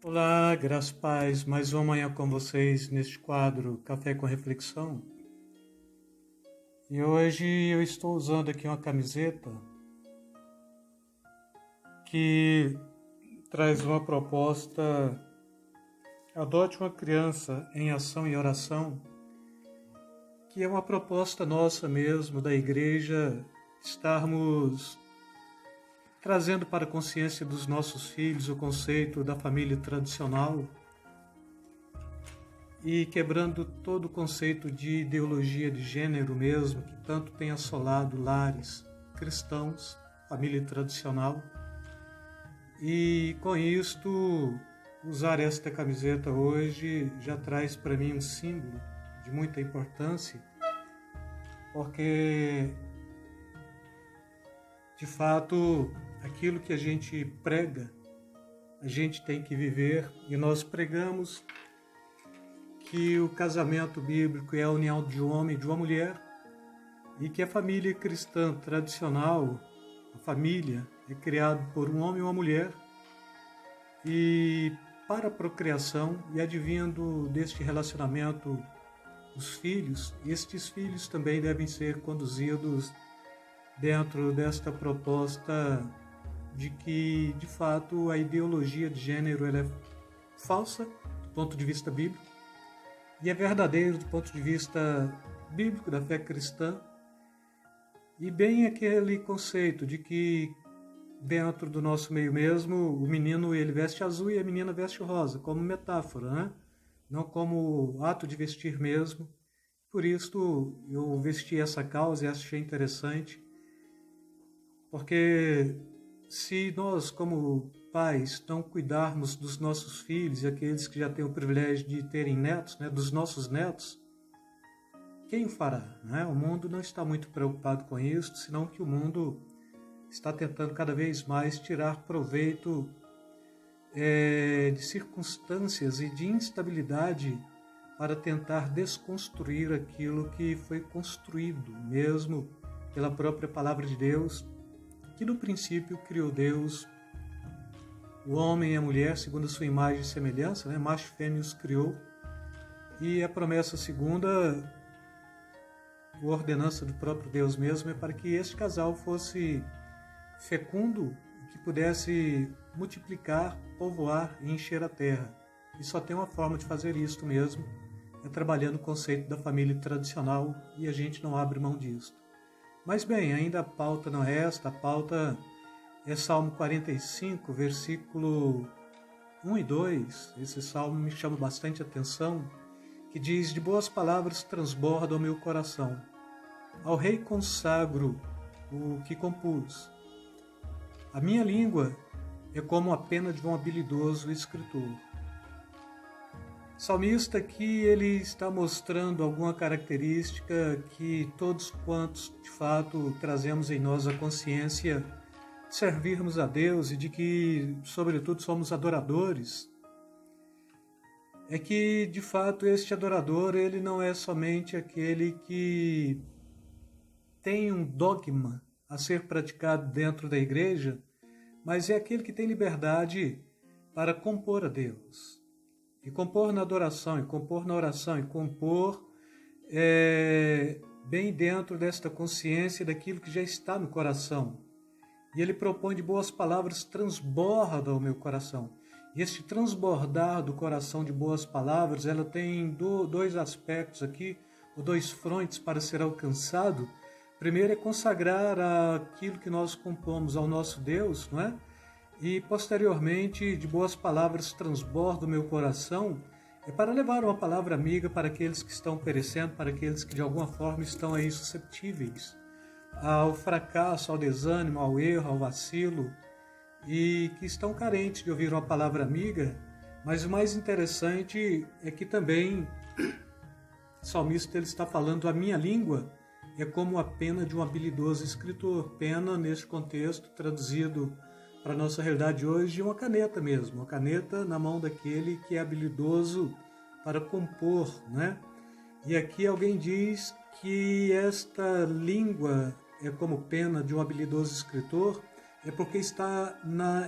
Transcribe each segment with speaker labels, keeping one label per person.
Speaker 1: Olá, graças e paz, mais uma manhã com vocês neste quadro Café com Reflexão. E hoje eu estou usando aqui uma camiseta que traz uma proposta: adote uma criança em ação e oração, que é uma proposta nossa mesmo, da igreja, estarmos trazendo para a consciência dos nossos filhos o conceito da família tradicional e quebrando todo o conceito de ideologia de gênero mesmo, que tanto tem assolado lares cristãos, família tradicional. E com isto, usar esta camiseta hoje já traz para mim um símbolo de muita importância, porque de fato aquilo que a gente prega, a gente tem que viver, e nós pregamos que o casamento bíblico é a união de um homem e de uma mulher, e que a família cristã tradicional, a família, é criada por um homem e uma mulher, e para a procriação, e advindo deste relacionamento os filhos, e estes filhos também devem ser conduzidos dentro desta proposta de que, de fato, a ideologia de gênero ela é falsa do ponto de vista bíblico e é verdadeira do ponto de vista bíblico da fé cristã, e bem aquele conceito de que dentro do nosso meio mesmo o menino ele veste azul e a menina veste rosa, como metáfora, né? Não como ato de vestir mesmo. Por isso eu vesti essa causa e achei interessante, porque se nós, como pais, não cuidarmos dos nossos filhos e aqueles que já têm o privilégio de terem netos, né, dos nossos netos, quem o fará? Né? O mundo não está muito preocupado com isso, senão que o mundo está tentando cada vez mais tirar proveito de circunstâncias e de instabilidade para tentar desconstruir aquilo que foi construído mesmo pela própria palavra de Deus, que no princípio criou Deus, o homem e a mulher, segundo a sua imagem e semelhança, né? Macho e fêmea os criou, e a promessa segunda, a ordenança do próprio Deus mesmo, é para que este casal fosse fecundo, que pudesse multiplicar, povoar e encher a terra. E só tem uma forma de fazer isto mesmo, é trabalhando o conceito da família tradicional, e a gente não abre mão disso. Mas bem, ainda a pauta não é esta, a pauta é Salmo 45, versículo 1 e 2. Esse salmo me chama bastante atenção, que diz: de boas palavras transborda o meu coração. Ao rei consagro o que compus. A minha língua é como a pena de um habilidoso escritor. O salmista aqui ele está mostrando alguma característica que todos quantos de fato trazemos em nós a consciência de servirmos a Deus e de que, sobretudo, somos adoradores. É que, de fato, este adorador ele não é somente aquele que tem um dogma a ser praticado dentro da igreja, mas é aquele que tem liberdade para compor a Deus. E compor na adoração, e compor na oração, e compor bem dentro desta consciência daquilo que já está no coração. E ele propõe: de boas palavras transborda o meu coração. E este transbordar do coração de boas palavras, ela tem dois aspectos aqui, ou dois frontes para ser alcançado. Primeiro é consagrar aquilo que nós compomos ao nosso Deus, não é? E posteriormente, de boas palavras transborda o meu coração, é para levar uma palavra amiga para aqueles que estão perecendo, para aqueles que de alguma forma estão aí susceptíveis ao fracasso, ao desânimo, ao erro, ao vacilo, e que estão carentes de ouvir uma palavra amiga. Mas o mais interessante é que também o salmista ele está falando: a minha língua é como a pena de um habilidoso escritor. Pena, neste contexto, traduzido para a nossa realidade hoje, uma caneta mesmo, uma caneta na mão daquele que é habilidoso para compor, né? E aqui alguém diz que esta língua é como pena de um habilidoso escritor, é porque está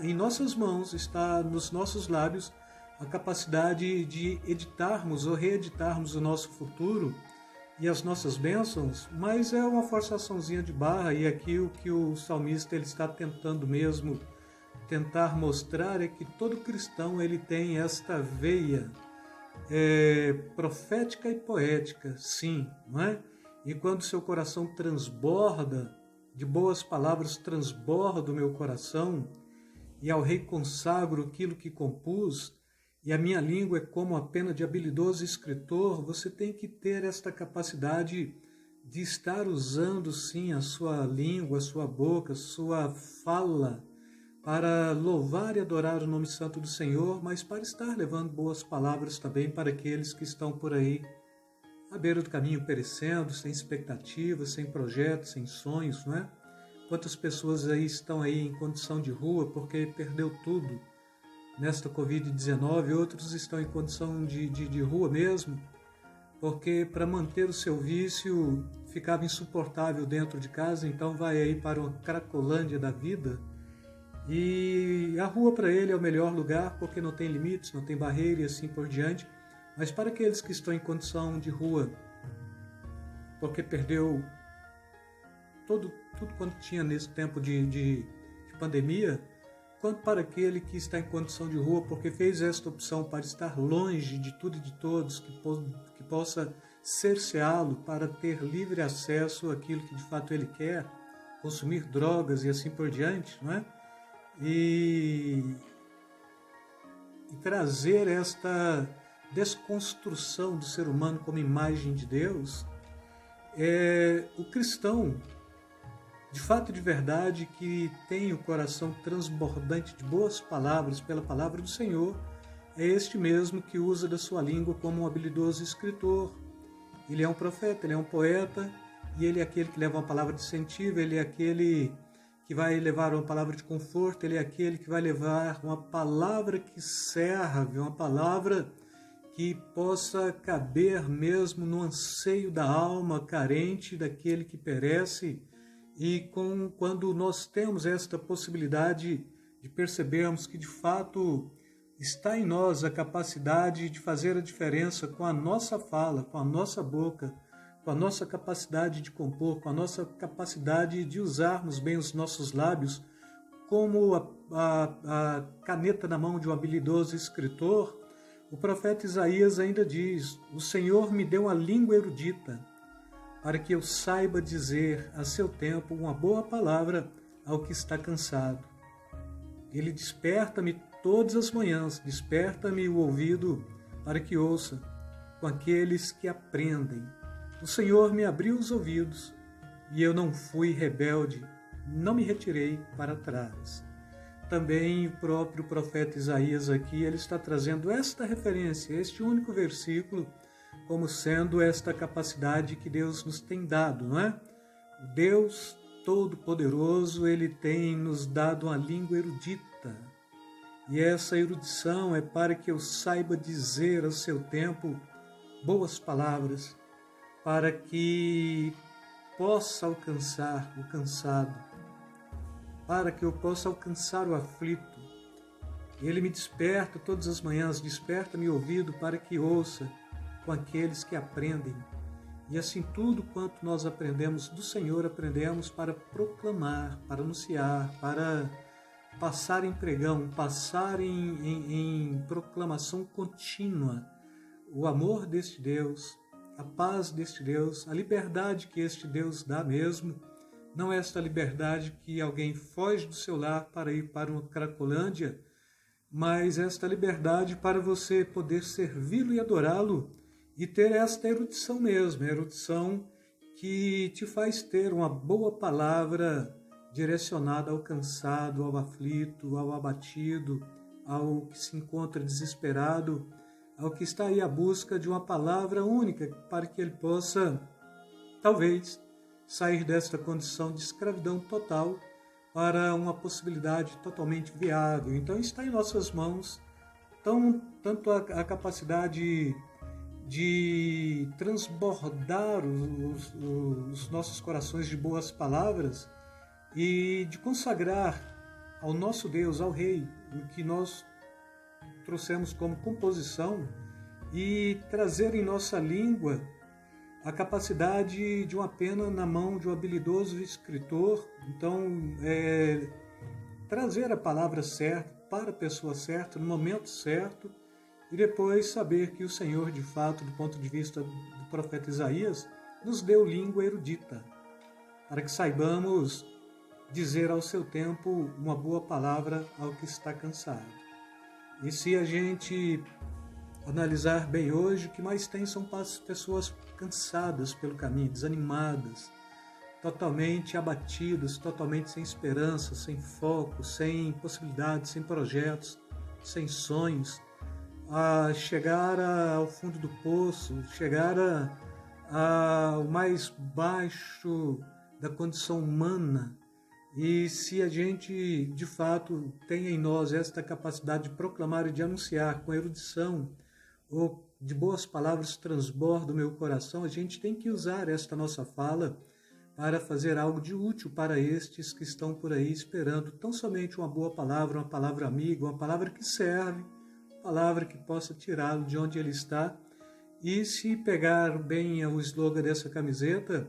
Speaker 1: em nossas mãos, está nos nossos lábios, a capacidade de editarmos ou reeditarmos o nosso futuro e as nossas bênçãos, mas é uma forçaçãozinha de barra, e aqui o que o salmista ele está tentando mesmo tentar mostrar é que todo cristão ele tem esta veia profética e poética, sim, não é? E quando seu coração transborda de boas palavras, transborda o meu coração, e ao rei consagro aquilo que compus, e a minha língua é como a pena de habilidoso escritor, você tem que ter esta capacidade de estar usando, sim, a sua língua, a sua boca, a sua fala, para louvar e adorar o nome santo do Senhor, mas para estar levando boas palavras também para aqueles que estão por aí, à beira do caminho, perecendo, sem expectativas, sem projetos, sem sonhos, não é? Quantas pessoas aí estão aí em condição de rua porque perdeu tudo nesta Covid-19, outros estão em condição de rua mesmo, porque para manter o seu vício ficava insuportável dentro de casa, então vai aí para uma cracolândia da vida, e a rua para ele é o melhor lugar porque não tem limites, não tem barreira e assim por diante. Mas para aqueles que estão em condição de rua, porque perdeu tudo quanto tinha nesse tempo de pandemia, quanto para aquele que está em condição de rua porque fez esta opção para estar longe de tudo e de todos, que possa cerceá-lo para ter livre acesso àquilo que de fato ele quer, consumir drogas e assim por diante, não é? E trazer esta desconstrução do ser humano como imagem de Deus, o cristão, de fato e de verdade, que tem o coração transbordante de boas palavras pela palavra do Senhor, é este mesmo que usa da sua língua como um habilidoso escritor. Ele é um profeta, ele é um poeta, e ele é aquele que leva uma palavra de incentivo, ele é aquele que vai levar uma palavra de conforto, ele é aquele que vai levar uma palavra que serve, uma palavra que possa caber mesmo no anseio da alma carente daquele que perece. E quando nós temos esta possibilidade de percebermos que de fato está em nós a capacidade de fazer a diferença com a nossa fala, com a nossa boca, com a nossa capacidade de compor, com a nossa capacidade de usarmos bem os nossos lábios, como a caneta na mão de um habilidoso escritor, o profeta Isaías ainda diz: o Senhor me deu a língua erudita, para que eu saiba dizer a seu tempo uma boa palavra ao que está cansado. Ele desperta-me todas as manhãs, desperta-me o ouvido para que ouça com aqueles que aprendem. O Senhor me abriu os ouvidos e eu não fui rebelde, não me retirei para trás. Também o próprio profeta Isaías aqui, ele está trazendo esta referência, este único versículo, como sendo esta capacidade que Deus nos tem dado, não é? O Deus Todo-Poderoso, ele tem nos dado uma língua erudita. E essa erudição é para que eu saiba dizer ao seu tempo boas palavras, para que possa alcançar o cansado, para que eu possa alcançar o aflito. Ele me desperta todas as manhãs, desperta-me o ouvido para que ouça com aqueles que aprendem. E assim tudo quanto nós aprendemos do Senhor, aprendemos para proclamar, para anunciar, para passar em pregão, passar em proclamação contínua o amor deste Deus, a paz deste Deus, a liberdade que este Deus dá mesmo. Não é esta liberdade que alguém foge do seu lar para ir para uma cracolândia, mas esta liberdade para você poder servi-lo e adorá-lo e ter esta erudição mesmo, a erudição que te faz ter uma boa palavra direcionada ao cansado, ao aflito, ao abatido, ao que se encontra desesperado, ao que está aí à busca de uma palavra única para que ele possa, talvez, sair desta condição de escravidão total para uma possibilidade totalmente viável. Então está em nossas mãos tanto a capacidade de transbordar os nossos corações de boas palavras e de consagrar ao nosso Deus, ao Rei, o que nós trouxemos como composição e trazer em nossa língua a capacidade de uma pena na mão de um habilidoso escritor. Então, trazer a palavra certa para a pessoa certa, no momento certo, e depois saber que o Senhor, de fato, do ponto de vista do profeta Isaías, nos deu língua erudita, para que saibamos dizer ao seu tempo uma boa palavra ao que está cansado. E se a gente analisar bem hoje, o que mais tem são pessoas cansadas pelo caminho, desanimadas, totalmente abatidas, totalmente sem esperança, sem foco, sem possibilidades, sem projetos, sem sonhos, a chegar ao fundo do poço, chegar ao mais baixo da condição humana. E se a gente, de fato, tem em nós esta capacidade de proclamar e de anunciar com erudição, ou de boas palavras transborda o meu coração, a gente tem que usar esta nossa fala para fazer algo de útil para estes que estão por aí esperando tão somente uma boa palavra, uma palavra amiga, uma palavra que serve, uma palavra que possa tirá-lo de onde ele está. E se pegar bem o slogan dessa camiseta,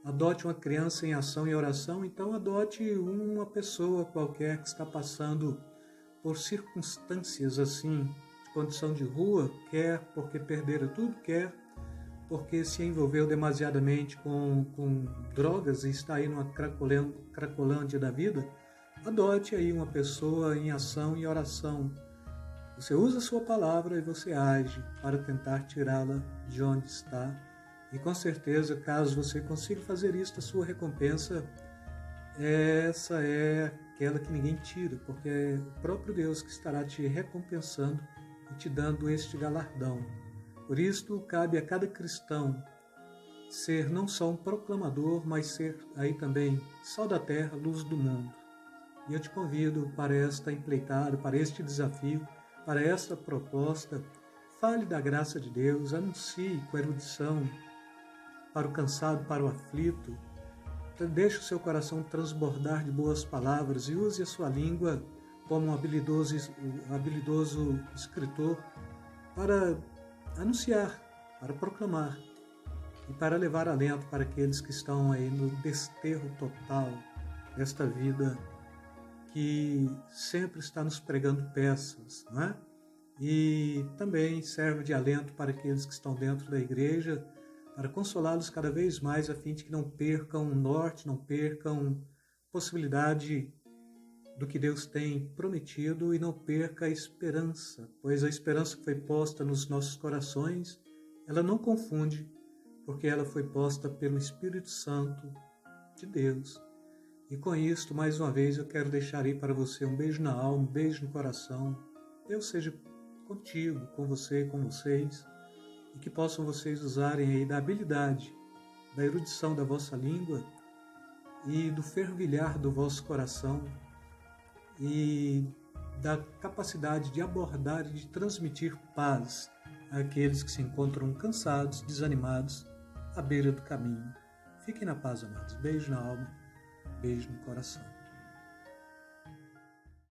Speaker 1: adote uma criança em ação e oração, então adote uma pessoa qualquer que está passando por circunstâncias assim, de condição de rua, quer porque perderam tudo, quer porque se envolveu demasiadamente com drogas e está aí numa cracolândia da vida. Adote aí uma pessoa em ação e oração. Você usa a sua palavra e você age para tentar tirá-la de onde está. E com certeza, caso você consiga fazer isso, a sua recompensa, essa é aquela que ninguém tira, porque é o próprio Deus que estará te recompensando e te dando este galardão. Por isso, cabe a cada cristão ser não só um proclamador, mas ser aí também sal da terra, luz do mundo. E eu te convido para esta empreitada, para este desafio, para esta proposta. Fale da graça de Deus, anuncie com erudição para o cansado, para o aflito. Deixe o seu coração transbordar de boas palavras e use a sua língua como um habilidoso escritor para anunciar, para proclamar e para levar alento para aqueles que estão aí no desterro total desta vida que sempre está nos pregando peças, não é? E também serve de alento para aqueles que estão dentro da igreja, para consolá-los cada vez mais, a fim de que não percam o norte, não percam possibilidade do que Deus tem prometido e não perca a esperança, pois a esperança que foi posta nos nossos corações, ela não confunde, porque ela foi posta pelo Espírito Santo de Deus. E com isto, mais uma vez, eu quero deixar aí para você um beijo na alma, um beijo no coração. Deus seja contigo, com você, com vocês, e que possam vocês usarem aí da habilidade, da erudição da vossa língua e do fervilhar do vosso coração e da capacidade de abordar e de transmitir paz àqueles que se encontram cansados, desanimados, à beira do caminho. Fiquem na paz, amados. Beijo na alma, beijo no coração.